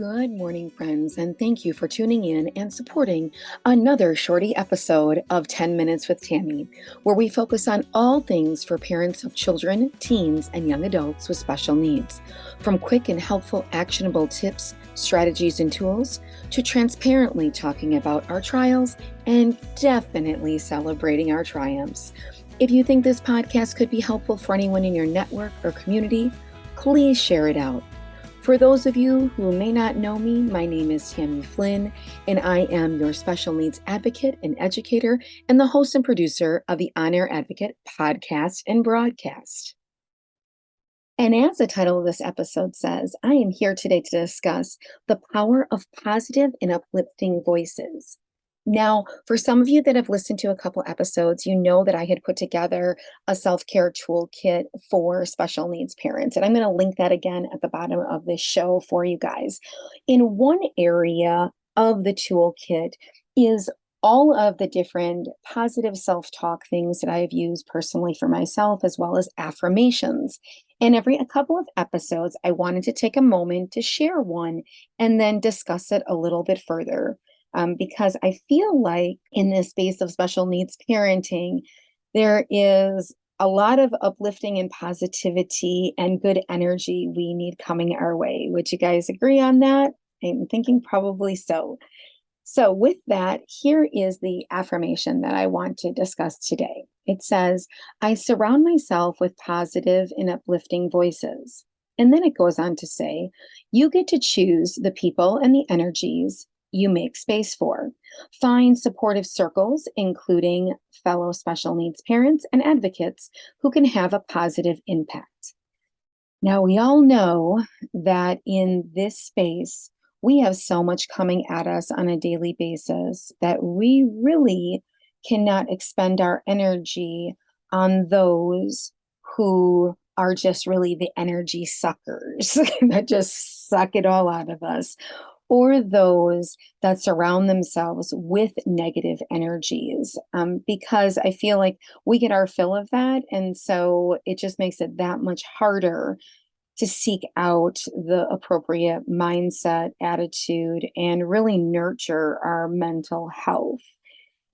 Good morning, friends, and thank you for tuning in and supporting another shorty episode of 10 Minutes with Tammy, where we focus on all things for parents of children, teens, and young adults with special needs. From quick and helpful actionable tips, strategies, and tools, to transparently talking about our trials and definitely celebrating our triumphs. If you think this podcast could be helpful for anyone in your network or community, please share it out. For those of you who may not know me, my name is Tammy Flynn, and I am your special needs advocate and educator and the host and producer of the On Air Advocate podcast and broadcast. And as the title of this episode says, I am here today to discuss the power of positive and uplifting voices. Now, for some of you that have listened to a couple episodes, you know that I had put together a self-care toolkit for special needs parents. And I'm going to link that again at the bottom of this show for you guys. In one area of the toolkit is all of the different positive self-talk things that I have used personally for myself, as well as affirmations. And every a couple of episodes, I wanted to take a moment to share one and then discuss it a little bit further. Because I feel like in this space of special needs parenting, there is a lot of uplifting and positivity and good energy we need coming our way. Would you guys agree on that? I'm thinking probably so. So with that, here is the affirmation that I want to discuss today. It says, I surround myself with positive and uplifting voices. And then it goes on to say, you get to choose the people and the energies you make space for. Find supportive circles, including fellow special needs parents and advocates who can have a positive impact. Now, we all know that in this space, we have so much coming at us on a daily basis that we really cannot expend our energy on those who are just really the energy suckers that just suck it all out of us, or those that surround themselves with negative energies, because I feel like we get our fill of that. And so it just makes it that much harder to seek out the appropriate mindset, attitude, and really nurture our mental health.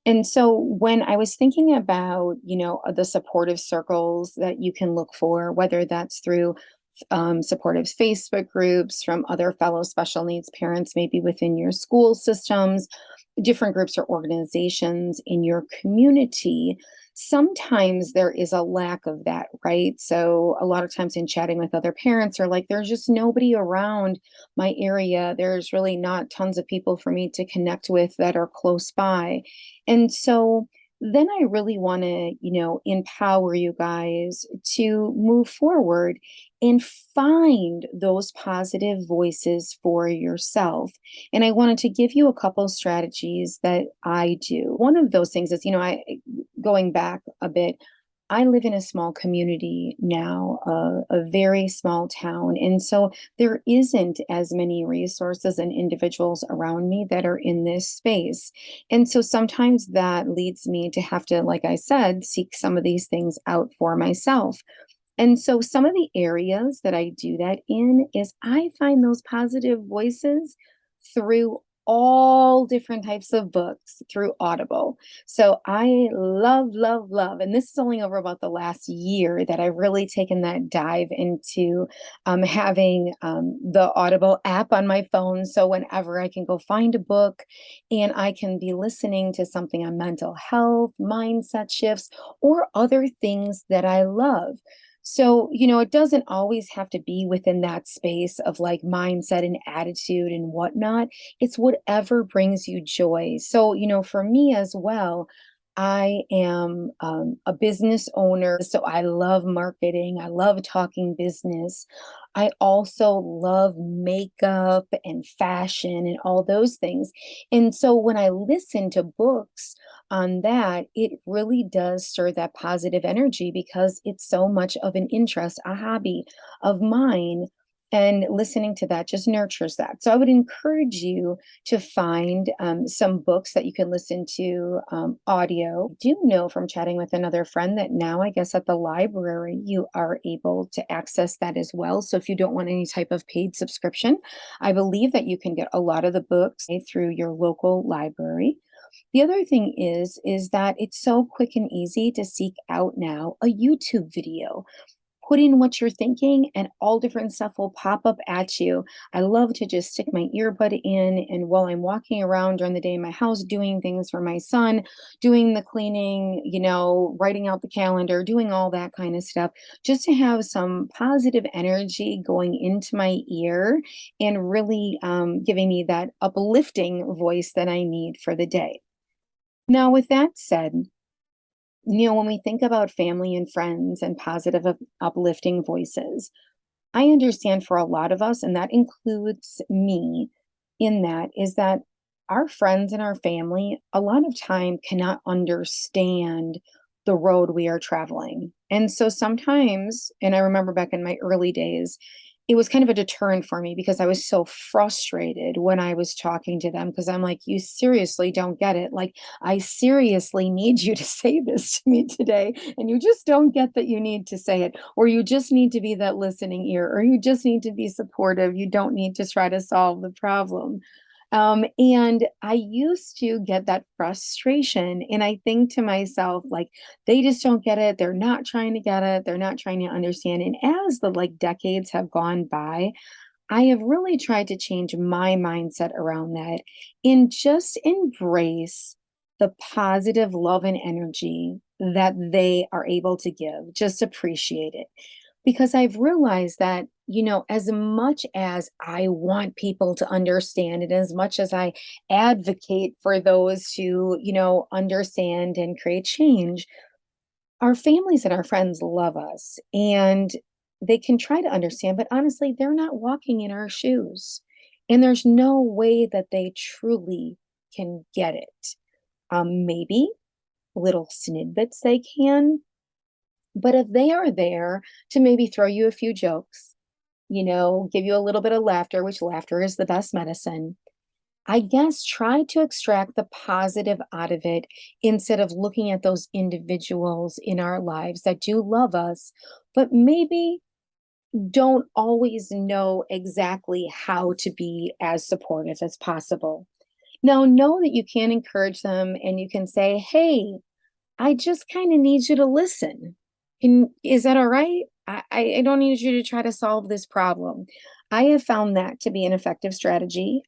And so when I was thinking about, the supportive circles that you can look for, whether that's through supportive Facebook groups from other fellow special needs parents, maybe within your school systems, different groups or organizations in your community, sometimes there is a lack of that, right? So a lot of times in chatting with other parents are like, there's just nobody around my area. There's really not tons of people for me to connect with that are close by. And so then I really want to, empower you guys to move forward and find those positive voices for yourself. And I wanted to give you a couple strategies that I do. One of those things is, going back a bit, I live in a small community now, a very small town. And so there isn't as many resources and individuals around me that are in this space. And so sometimes that leads me to have to, like I said, seek some of these things out for myself. And so some of the areas that I do that in is I find those positive voices through all different types of books through Audible. So I love, love, love, and this is only over about the last year that I've really taken that dive into having the Audible app on my phone. So whenever I can go find a book and I can be listening to something on mental health, mindset shifts, or other things that I love. So, it doesn't always have to be within that space of like mindset and attitude and whatnot. It's whatever brings you joy. So, for me as well, I am a business owner. So I love marketing. I love talking business. I also love makeup and fashion and all those things. And so when I listen to books on that, it really does stir that positive energy because it's so much of an interest, a hobby of mine And listening to that just nurtures that. So I would encourage you to find some books that you can listen to audio. I do know from chatting with another friend that now, I guess, at the library, you are able to access that as well. So if you don't want any type of paid subscription, I believe that you can get a lot of the books through your local library. The other thing is that it's so quick and easy to seek out now a YouTube video. Put in what you're thinking, and all different stuff will pop up at you. I love to just stick my earbud in, and while I'm walking around during the day in my house, doing things for my son, doing the cleaning, writing out the calendar, doing all that kind of stuff, just to have some positive energy going into my ear and really giving me that uplifting voice that I need for the day. Now, with that said, when we think about family and friends and positive, uplifting voices, I understand for a lot of us, and that includes me in that, is that our friends and our family a lot of time cannot understand the road we are traveling. And so sometimes, and I remember back in my early days, it was kind of a deterrent for me because I was so frustrated when I was talking to them because I'm like, you seriously don't get it. Like, I seriously need you to say this to me today. And you just don't get that you need to say it, or you just need to be that listening ear, or you just need to be supportive. You don't need to try to solve the problem. And I used to get that frustration. And I think to myself, like, they just don't get it. They're not trying to get it. They're not trying to understand. And as the decades have gone by, I have really tried to change my mindset around that and just embrace the positive love and energy that they are able to give. Just appreciate it. Because I've realized that, as much as I want people to understand, and as much as I advocate for those to, understand and create change, our families and our friends love us and they can try to understand, but honestly, they're not walking in our shoes. And there's no way that they truly can get it. Maybe little snippets they can, but if they are there to maybe throw you a few jokes, give you a little bit of laughter, which laughter is the best medicine, I guess try to extract the positive out of it instead of looking at those individuals in our lives that do love us, but maybe don't always know exactly how to be as supportive as possible. Now, know that you can encourage them and you can say, hey, I just kind of need you to listen. Is that all right? I don't need you to try to solve this problem. I have found that to be an effective strategy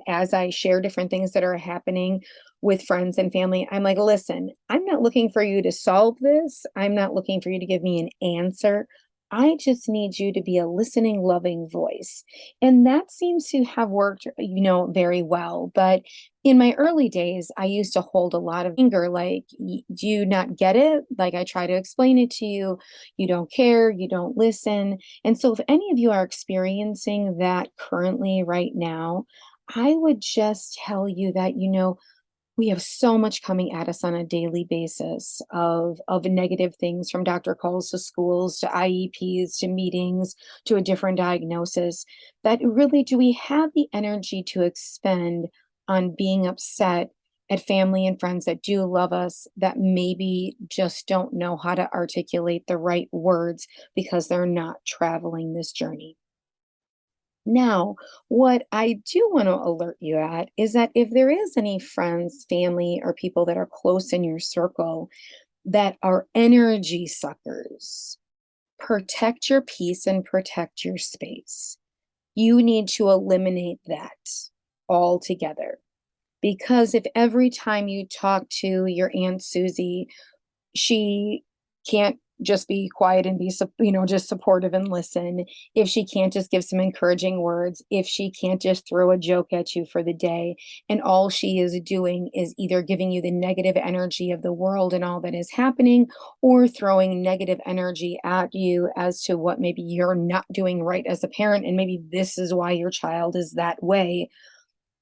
as I share different things that are happening with friends and family. I'm like, listen, I'm not looking for you to solve this. I'm not looking for you to give me an answer. I just need you to be a listening, loving voice. And that seems to have worked, very well. But in my early days, I used to hold a lot of anger, like, do you not get it? Like, I try to explain it to you. You don't care, you don't listen. And so, if any of you are experiencing that currently right now, I would just tell you that, we have so much coming at us on a daily basis of negative things, from doctor calls to schools to IEPs to meetings to a different diagnosis, that really, do we have the energy to expend on being upset at family and friends that do love us, that maybe just don't know how to articulate the right words because they're not traveling this journey? Now, what I do want to alert you at is that if there is any friends, family, or people that are close in your circle that are energy suckers, protect your peace and protect your space. You need to eliminate that altogether. Because if every time you talk to your Aunt Susie, she can't just be quiet and be, just supportive and listen, if she can't just give some encouraging words, if she can't just throw a joke at you for the day, and all she is doing is either giving you the negative energy of the world and all that is happening, or throwing negative energy at you as to what maybe you're not doing right as a parent, and maybe this is why your child is that way.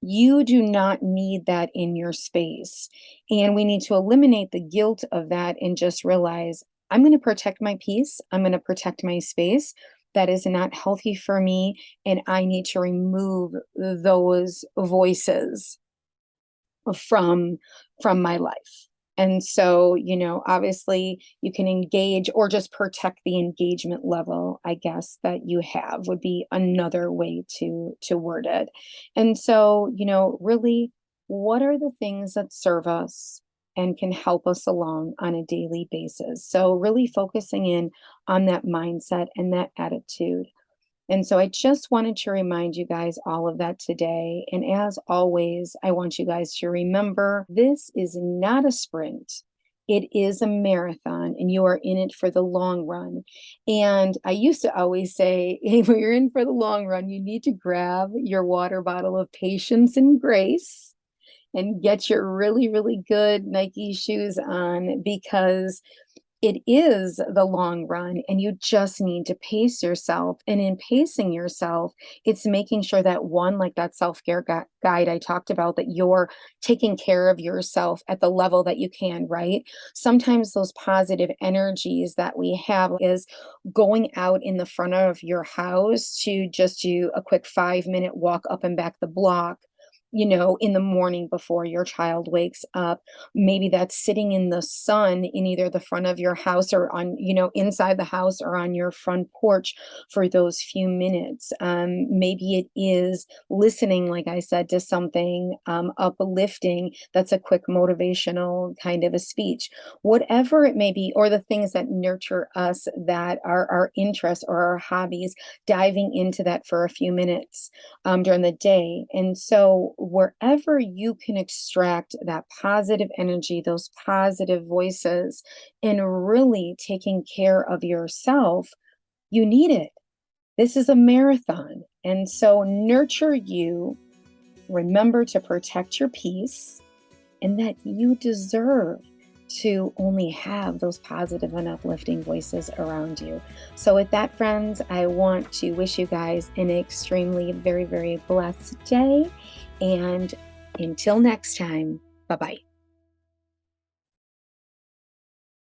You do not need that in your space. And we need to eliminate the guilt of that and just realize, I'm going to protect my peace. I'm going to protect my space. that is not healthy for me, and I need to remove those voices from my life. And so, obviously you can engage or just protect the engagement level, I guess, that you have would be another way to word it. And so, really, what are the things that serve us and can help us along on a daily basis? So really focusing in on that mindset and that attitude. And so I just wanted to remind you guys all of that today. And as always, I want you guys to remember this is not a sprint. It is a marathon, and you are in it for the long run. And I used to always say, hey, when you're in for the long run, you need to grab your water bottle of patience and grace and get your really, really good Nike shoes on, because it is the long run and you just need to pace yourself. And in pacing yourself, it's making sure that one, like that self-care guide I talked about, that you're taking care of yourself at the level that you can, right? Sometimes those positive energies that we have is going out in the front of your house to just do a quick 5-minute walk up and back the block, in the morning before your child wakes up. Maybe that's sitting in the sun in either the front of your house or on, inside the house or on your front porch for those few minutes. Maybe it is listening, like I said, to something uplifting that's a quick motivational kind of a speech, whatever it may be, or the things that nurture us, that are our interests or our hobbies, diving into that for a few minutes during the day. And so wherever you can extract that positive energy, those positive voices, and really taking care of yourself, you need it. This is a marathon. And so nurture you. Remember to protect your peace, and that you deserve to only have those positive and uplifting voices around you. So with that, friends, I want to wish you guys an extremely, very, very blessed day. And until next time, bye-bye.